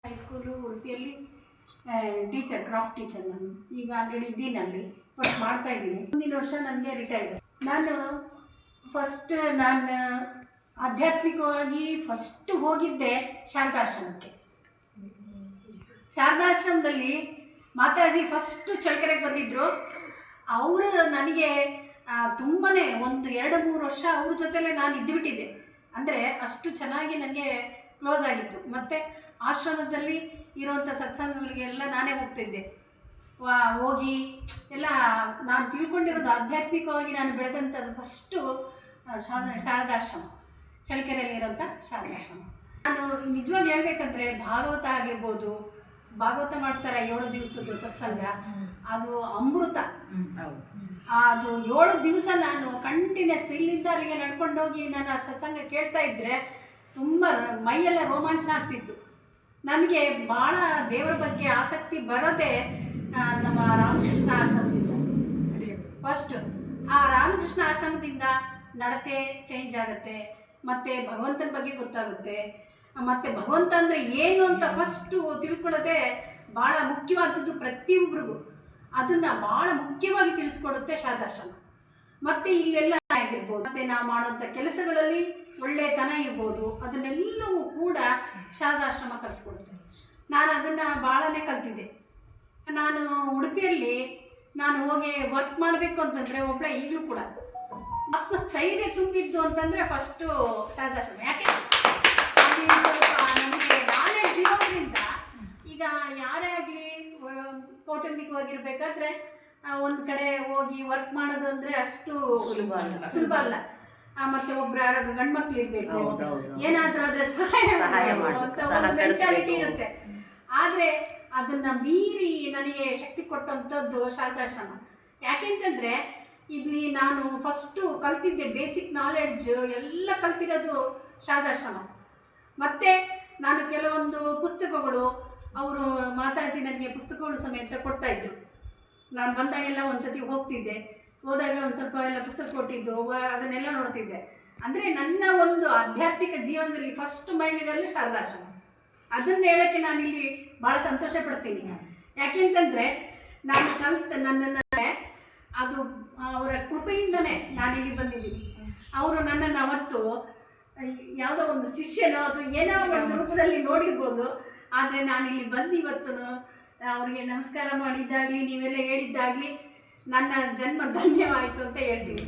High school ಉಡುಪಿಯಲ್ಲಿ teacher, craft teacher. ನಾನು ಈಗ ಆಲ್ರೆಡಿ ಇದ್ದೀನಲ್ಲಿ ವರ್ಕ್ ಮಾಡ್ತಾ ಇದ್ದೀನಿ. ಮುಂದಿನ ವರ್ಷ ನನಗೆ ರಿಟೈರ್ಡ್. ನಾನು ಆಧ್ಯಾತ್ಮಿಕವಾಗಿ ಫಸ್ಟ್ ಹೋಗಿದ್ದೆ ಶಾರದಾಶ್ರಮಕ್ಕೆ. ಶಾರದಾಶ್ರಮದಲ್ಲಿ ಮಾತಾಜಿ ಫಸ್ಟು ಚಳ್ಳಕೆರೆಗೆ ಬಂದಿದ್ದರು. ಅವರು ನನಗೆ ತುಂಬಾ 1-2-3 ವರ್ಷ ಅವ್ರ ಜೊತೆಲೇ ನಾನು ಇದ್ದುಬಿಟ್ಟಿದ್ದೆ. ಅಂದರೆ ಅಷ್ಟು ಚೆನ್ನಾಗಿ ನನಗೆ ಕ್ಲೋಸ್ ಆಗಿತ್ತು. ಮತ್ತು ಆಶ್ರಮದಲ್ಲಿ ಇರುವಂಥ ಸತ್ಸಂಗಗಳಿಗೆಲ್ಲ ನಾನೇ ಹೋಗ್ತಿದ್ದೆ. ಹೋಗಿ ಎಲ್ಲ ನಾನು ತಿಳ್ಕೊಂಡಿರೋದು ಆಧ್ಯಾತ್ಮಿಕವಾಗಿ ನಾನು ಬೆಳೆದಂಥದ್ದು ಫಸ್ಟು ಶಾರದಾಶ್ರಮ, ಚಳ್ಳಕೆರೆಯಲ್ಲಿರೋಂಥ ಶಾರದಾಶ್ರಮ. ನಾನು ನಿಜವಾಗ್ಲೂ ಹೇಳ್ಬೇಕಂದ್ರೆ ಭಾಗವತ ಆಗಿರ್ಬೋದು, ಭಾಗವತ ಮಾಡ್ತಾರೆ 7 ದಿವಸದ್ದು ಸತ್ಸಂಗ, ಅದು ಅಮೃತ. ಅದು 7 ದಿವಸ ನಾನು ಕಂಟಿನ್ಯೂಸ್ ಇಲ್ಲಿಂದ ಅಲ್ಲಿಗೆ ನಡ್ಕೊಂಡೋಗಿ ನಾನು ಆ ಸತ್ಸಂಗ ಕೇಳ್ತಾ ಇದ್ದರೆ ತುಂಬ ಮೈಯೆಲ್ಲ ರೋಮಾಂಚನ ಆಗ್ತಿತ್ತು. ನನಗೆ ಭಾಳ ದೇವರ ಬಗ್ಗೆ ಆಸಕ್ತಿ ಬರೋದೇ ನಮ್ಮ ರಾಮಕೃಷ್ಣ ಆಶ್ರಮದಿಂದ. ಫಸ್ಟು ಆ ರಾಮಕೃಷ್ಣ ಆಶ್ರಮದಿಂದ ನಡತೆ ಚೇಂಜ್ ಆಗುತ್ತೆ, ಮತ್ತು ಭಗವಂತನ ಬಗ್ಗೆ ಗೊತ್ತಾಗುತ್ತೆ. ಮತ್ತು ಭಗವಂತ ಅಂದರೆ ಏನು ಅಂತ ಫಸ್ಟು ತಿಳ್ಕೊಳ್ಳೋದೇ ಭಾಳ ಮುಖ್ಯವಾದದ್ದು ಪ್ರತಿಯೊಬ್ಬರಿಗೂ. ಅದನ್ನು ಭಾಳ ಮುಖ್ಯವಾಗಿ ತಿಳಿಸ್ಕೊಡುತ್ತೆ ಶಾರದಾಶ್ರಮ. ಮತ್ತು ಇಲ್ಲೆಲ್ಲ ಆಗಿರ್ಬೋದು, ಮತ್ತು ನಾವು ಮಾಡೋಂಥ ಕೆಲಸಗಳಲ್ಲಿ ಒಳ್ಳೆತನ ಇರ್ಬೋದು, ಅದನ್ನೆಲ್ಲವೂ ಕೂಡ ಶಾರದಾಶ್ರಮ ಕಲಿಸ್ಕೊಡುತ್ತೆ. ನಾನು ಅದನ್ನು ಭಾಳನೇ ಕಲ್ತಿದ್ದೆ. ನಾನು ಉಡುಪಿಯಲ್ಲಿ ನಾನು ಹೋಗಿ ವರ್ಕ್ ಮಾಡಬೇಕು ಅಂತಂದರೆ ಒಬ್ಬಳೆ ಈಗಲೂ ಕೂಡ ಸ್ಥೈರ್ಯ ತುಂಬಿದ್ದು ಅಂತಂದರೆ ಫಸ್ಟು ಶಾರದಾಶ್ರಮ. ಯಾಕೆ ಸ್ವಲ್ಪ ನಮಗೆ ನಾಲೆಡ್ಜ್ ಇರೋದ್ರಿಂದ ಈಗ ಯಾರೇ ಆಗಲಿ ಕೌಟುಂಬಿಕವಾಗಿರ್ಬೇಕಾದ್ರೆ ಒಂದು ಕಡೆ ಹೋಗಿ ವರ್ಕ್ ಮಾಡೋದು ಅಂದರೆ ಅಷ್ಟು ಸುಲಭ ಅಲ್ಲ. ಮತ್ತು ಒಬ್ರು ಯಾರಾದ್ರೂ ಗಂಡು ಮಕ್ಳು ಇರಬೇಕು, ಏನಾದರೂ ಆದರೆ ಸಹಾಯ ಮಾಡುವಂಥ ಒಂದು ಮೆಂಟಾಲಿಟಿ ಇರುತ್ತೆ. ಆದರೆ ಅದನ್ನು ಮೀರಿ ನನಗೆ ಶಕ್ತಿ ಕೊಟ್ಟಂಥದ್ದು ಶಾರದಾಶ್ರಮ. ಯಾಕೆಂತಂದರೆ ಇಲ್ಲಿ ನಾನು ಫಸ್ಟು ಕಲ್ತಿದ್ದೆ ಬೇಸಿಕ್ ನಾಲೆಡ್ಜ್ ಎಲ್ಲ ಕಲ್ತಿರೋದು ಶಾರದಾಶ್ರಮ. ಮತ್ತು ನಾನು ಕೆಲವೊಂದು ಪುಸ್ತಕಗಳು ಅವರು ಮಾತಾಜಿ ನನಗೆ ಪುಸ್ತಕಗಳು ಸಮೇತ ಕೊಡ್ತಾಯಿದ್ರು. ನಾನು ಬಂದಾಗೆಲ್ಲ ಒಂದು ಸತಿ ಹೋಗ್ತಿದ್ದೆ, ಹೋದಾಗ ಒಂದು ಸ್ವಲ್ಪ ಎಲ್ಲ ಪುಸ್ತಕ ಕೊಟ್ಟಿದ್ದು ಅದನ್ನೆಲ್ಲ ನೋಡ್ತಿದ್ದೆ. ಅಂದರೆ ನನ್ನ ಒಂದು ಆಧ್ಯಾತ್ಮಿಕ ಜೀವನದಲ್ಲಿ ಫಸ್ಟ್ ಮೈಲಿಗಲ್ಲು ಶಾರದಾಶ್ರಮ. ಅದನ್ನು ಹೇಳೋಕ್ಕೆ ನಾನಿಲ್ಲಿ ಭಾಳ ಸಂತೋಷ ಪಡ್ತೀನಿ. ಯಾಕೆಂತಂದರೆ ನಾನು ನನ್ನನ್ನು ಅದು ಅವರ ಕೃಪೆಯಿಂದನೇ ನಾನಿಲ್ಲಿ ಬಂದಿದ್ದೀನಿ. ಅವರು ನನ್ನನ್ನು ಅವತ್ತು ಯಾವುದೋ ಒಂದು ಶಿಷ್ಯನೋ ಅಥವಾ ಏನೋ ಒಂದು ರೂಪದಲ್ಲಿ ನೋಡಿರ್ಬೋದು. ಆದರೆ ನಾನಿಲ್ಲಿ ಬಂದು ಇವತ್ತು ಅವರಿಗೆ ನಮಸ್ಕಾರ ಮಾಡಿದ್ದಾಗಲಿ, ನೀವೆಲ್ಲ ಹೇಳಿದ್ದಾಗಲಿ ನನ್ನ ಜನ್ಮ ಧನ್ಯವಾಯಿತು ಅಂತ ಹೇಳ್ತೀನಿ.